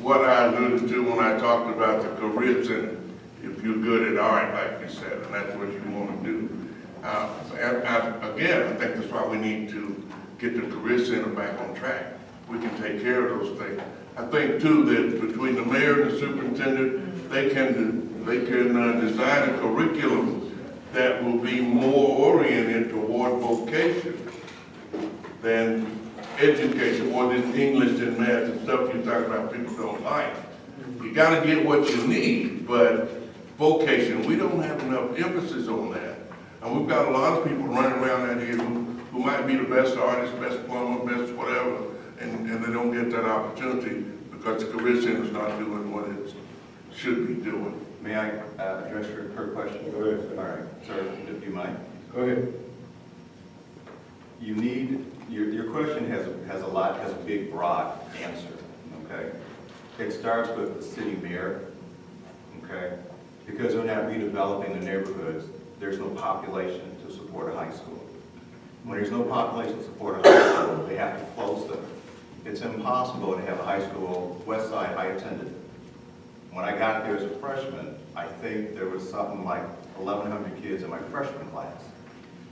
what I alluded to when I talked about the career center. If you're good at art, like you said, and that's what you want to do. Again, I think that's why we need to get the career center back on track. We can take care of those things. I think too that between the mayor and the superintendent, they can design a curriculum that will be more oriented toward vocation than education, or than English and math and stuff you talk about people don't like. You got to get what you need, but vocation, we don't have enough emphasis on that. And we've got a lot of people running around out here who might be the best artist, best plumber, best whatever, and they don't get that opportunity because the career center is not doing what it should be doing. May I address her question? Go ahead. All right, sir, if you mind. Go ahead. You need, your question has a big, broad answer, okay? It starts with the city mayor, okay? Because they're not redeveloping the neighborhoods, there's no population to support a high school. When there's no population to support a high school, they have to close them. It's impossible to have a high school, West Side, I attended. When I got there as a freshman, I think there was something like 1,100 kids in my freshman class.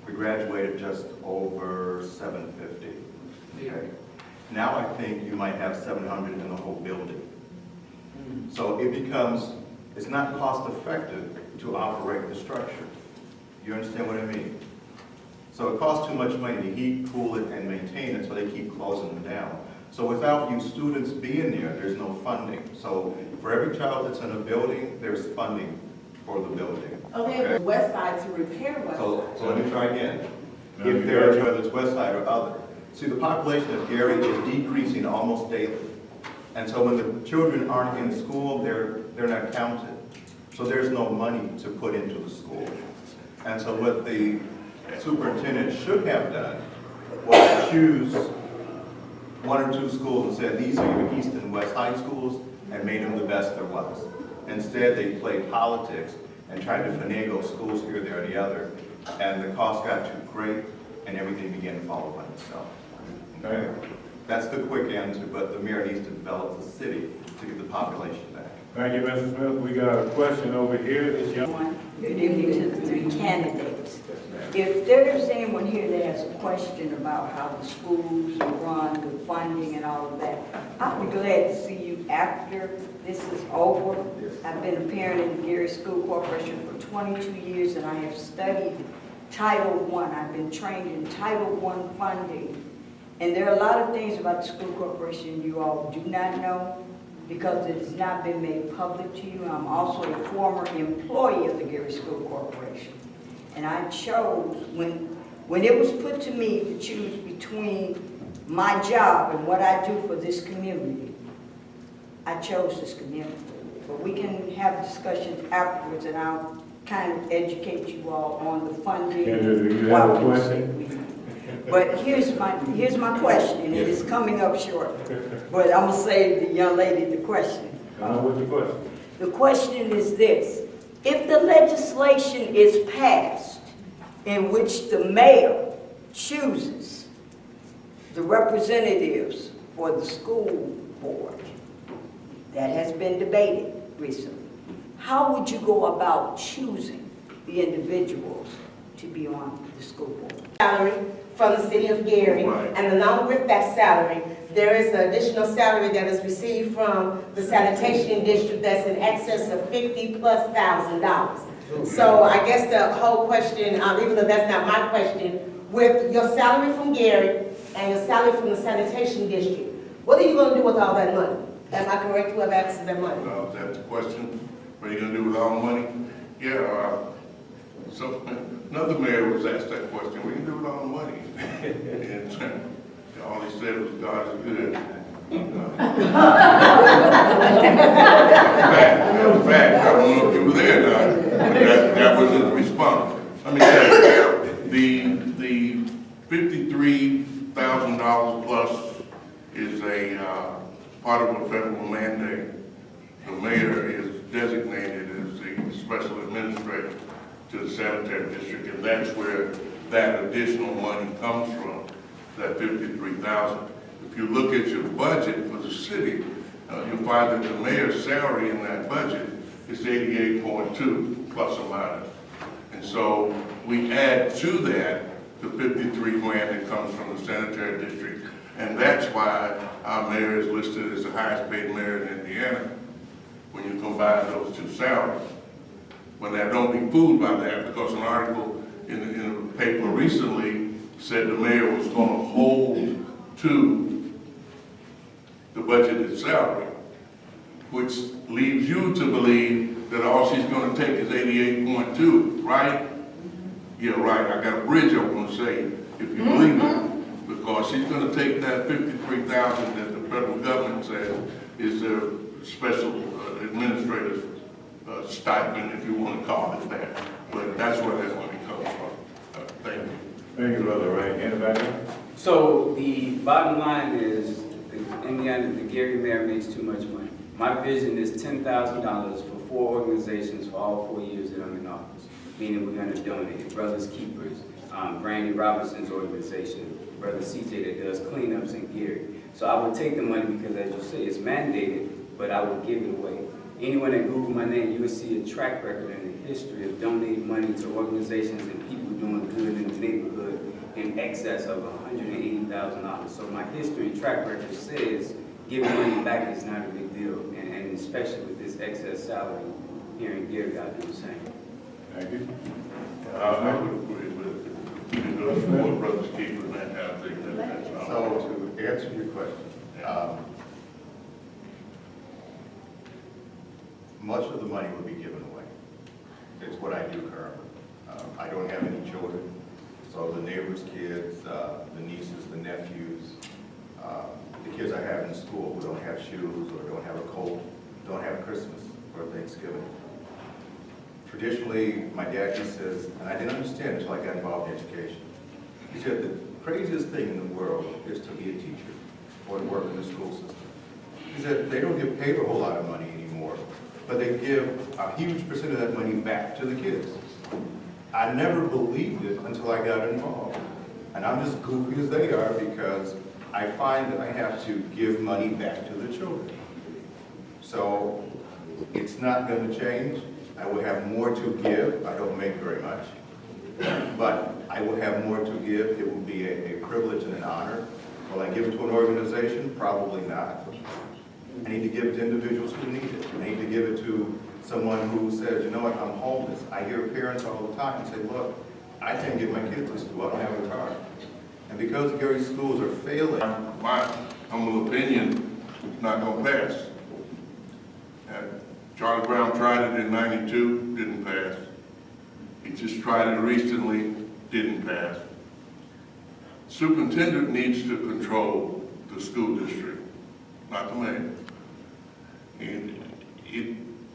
We graduated just over 750. Okay. Now I think you might have 700 in the whole building. So it becomes, it's not cost effective to operate the structure. You understand what I mean? So it costs too much money to heat, cool it, and maintain it, so they keep closing them down. So without you students being there, there's no funding. So for every child that's in a building, there's funding for the building. Okay, West Side to repair West Side. So let me try again. If there are, whether it's West Side or other. See, the population of Gary is decreasing almost daily. And so when the children aren't in school, they're not counted. So there's no money to put into the school. And so what the superintendent should have done was choose one or two schools and said, these are your East and West high schools, and made them the best there was. Instead, they played politics and tried to finagle schools here, there, or the other, and the cost got too great, and everything began to fall upon itself. Okay? That's the quick answer, but the mayor needs to develop the city to get the population back. Thank you, Mrs. Smith. We got a question over here. This young. Good evening to the three candidates. If there's anyone here that has a question about how the schools are run, the funding and all of that, I'll be glad to see you after this is over. I've been a parent in the Gary School Corporation for 22 years and I have studied Title I. I've been trained in Title I funding. And there are a lot of things about the school corporation you all do not know because it has not been made public to you. I'm also a former employee of the Gary School Corporation. And I chose, when it was put to me to choose between my job and what I do for this community, I chose this community. But we can have discussions afterwards and I'll kind of educate you all on the funding. Do you have a question? But here's my question, and it is coming up short. But I'm gonna save the young lady the question. What's the question? The question is this: if the legislation is passed in which the mayor chooses the representatives for the school board, that has been debated recently, how would you go about choosing the individuals to be on the school board? Salary from the city of Gary, Right. and along with that salary, there is an additional salary that is received from the sanitation district that's in excess of $50,000+. So I guess the whole question, even though that's not my question, with your salary from Gary and your salary from the sanitation district, what are you going to do with all that money? Am I correct? Who have access to that money? Is that the question? What are you gonna do with all the money? Yeah, so another mayor was asked that question, what are you gonna do with all the money? And all he said was, God is good. In fact, I don't know if you were there or not, but that was his response. Let me tell you, the $53,000 plus is a part of a federal mandate. The mayor is designated as the special administrator to the sanitary district, and that's where that additional money comes from, that $53,000. If you look at your budget for the city, you'll find that the mayor's salary in that budget is 88.2 plus or minus. And so we add to that the 53 grand that comes from the sanitary district. And that's why our mayor is listed as the highest paid mayor in Indiana when you combine those two salaries. But now don't be fooled by that, because an article in the paper recently said the mayor was going to hold to the budgeted salary, which leaves you to believe that all she's going to take is 88.2, right? Yeah, right. I got a bridge I want to say, if you believe it, because she's going to take that 53,000 that the federal government says is their special administrator's stipend, if you want to call it that. But that's where that money comes from. Thank you. Thank you, Brother Wright. Anybody? So the bottom line is, Indiana, the Gary mayor makes too much money. My vision is $10,000 for 4 organizations for all 4 years that I'm in office, meaning we're going to donate it. Brothers Keepers, Brandy Robinson's organization, Brother CJ that does cleanups in Gary. So I would take the money because, as you say, it's mandated, but I would give it away. Anyone that Google my name, you will see a track record in the history of donating money to organizations and people doing good in the neighborhood in excess of $180,000. So my history and track record says giving money back is not a big deal, and especially with this excess salary here in Gary, I do the same. Thank you. I would agree with it. Those 4 brothers keepers, and I think that's not. So to answer your question, much of the money would be given away. It's what I do currently. I don't have any children, so the neighbors' kids, the nieces, the nephews, the kids I have in school who don't have shoes or don't have a coat, don't have Christmas or Thanksgiving. Traditionally, my dad just says, and I didn't understand until I got involved in education, he said the craziest thing in the world is to be a teacher or to work in the school system. He said they don't get paid a whole lot of money anymore, but they give a huge percent of that money back to the kids. I never believed it until I got involved. And I'm just goofy as they are because I find that I have to give money back to the children. So it's not going to change. I will have more to give. I don't make very much. But I will have more to give. It will be a privilege and an honor. Will I give it to an organization? Probably not. I need to give it to individuals who need it. I need to give it to someone who says, you know what, I'm homeless. I hear parents all the time say, look, I can't get my kids to school. I don't have a car. And because Gary's schools are failing. My humble opinion, it's not going to pass. Charlie Brown tried it in '92, didn't pass. He just tried it recently, didn't pass. Superintendent needs to control the school district, not the mayor.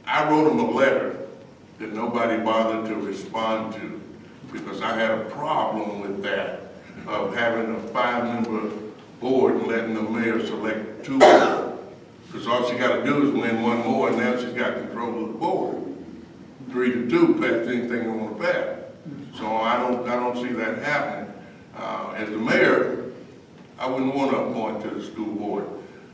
I wrote him a letter that nobody bothered to respond to because I had a problem with that, of having a 5-member board and letting the mayor select 2 more. Because all she got to do is win 1 more, and now she's got control of the board. 3-2, pass anything you want to pass. So I don't see that happening. As the mayor, I wouldn't want to appoint to the school board.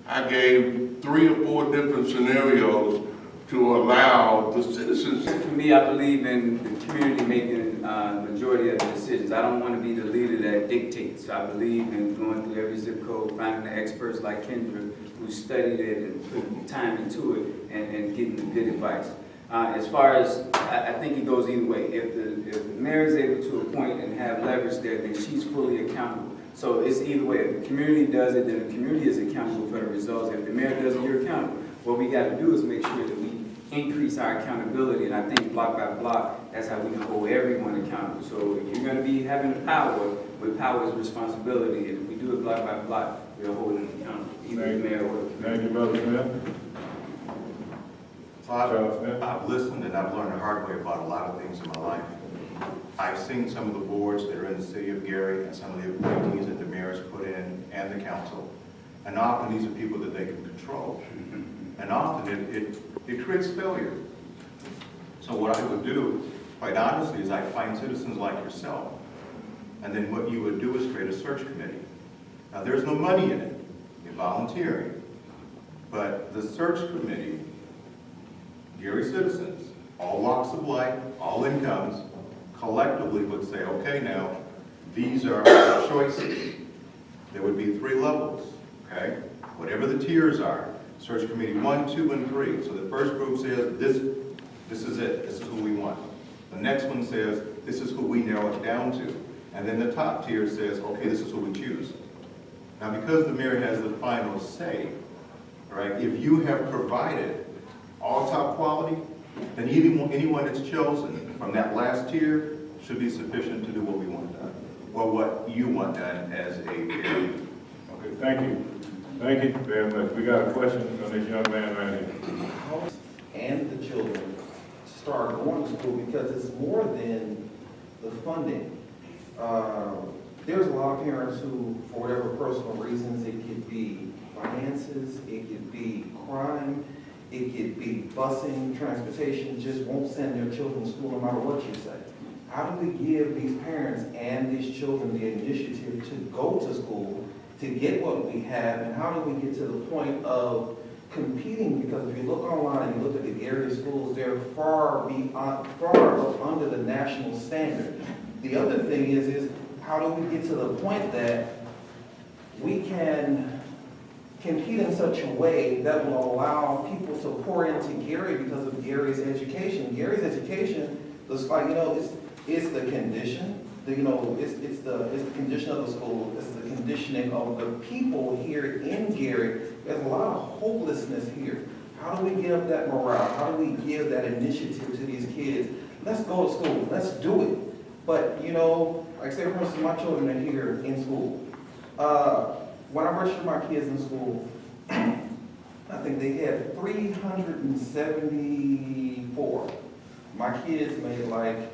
I gave 3 or 4 different scenarios to allow the citizens. For me, I believe in the community making the majority of the decisions. I don't want to be the leader that dictates. I believe in going through every zip code, finding the experts like Kendra who studied it and put time into it and getting the good advice. As far as, I think it goes either way. If the mayor is able to appoint and have leverage there, then she's fully accountable. So it's either way. If the community does it, then the community is accountable for the results. If the mayor does it, you're accountable. What we got to do is make sure that we increase our accountability, and I think block by block, that's how we can hold everyone accountable. So if you're going to be having the power, with power is responsibility, and if we do it block by block, we're holding them accountable, either the mayor or the community. Thank you, Brother Smith. So I've listened and I've learned the hard way about a lot of things in my life. I've seen some of the boards that are in the city of Gary and some of the appointees that the mayor has put in and the council. And often these are people that they can control. And often it creates failure. So what I would do, quite honestly, is I'd find citizens like yourself. And then what you would do is create a search committee. Now there's no money in it. You're volunteering. But the search committee, Gary citizens, all walks of life, all incomes, collectively would say, okay, now, these are our choices. There would be 3 levels, okay? Whatever the tiers are, search committee 1, 2, and 3. So the first group says, this is it, this is who we want. The next one says, this is who we narrow it down to. And then the top tier says, okay, this is who we choose. Now, because the mayor has the final say, right, if you have provided all top quality, then anyone that's chosen from that last tier should be sufficient to do what we want done, or what you want done as a mayor. Okay, thank you. Thank you very much. We got a question from this young man right here. And the children start going to school, because it's more than the funding. There's a lot of parents who, for whatever personal reasons, it could be finances, it could be crime, it could be busing, transportation, just won't send their children to school no matter what you say. How do we give these parents and these children the initiative to go to school, to get what we have, and how do we get to the point of competing? Because if you look online and you look at the Gary schools, they're far up under the national standard. The other thing is how do we get to the point that we can compete in such a way that will allow people to pour into Gary because of Gary's education. Gary's education, it's like, it's the condition, it's the condition of the school, it's the conditioning of the people here in Gary. There's a lot of hopelessness here. How do we give up that morale? How do we give that initiative to these kids? Let's go to school, let's do it. But, like say for instance, my children are here in school. When I registered my kids in school, I think they had 374. My kids made like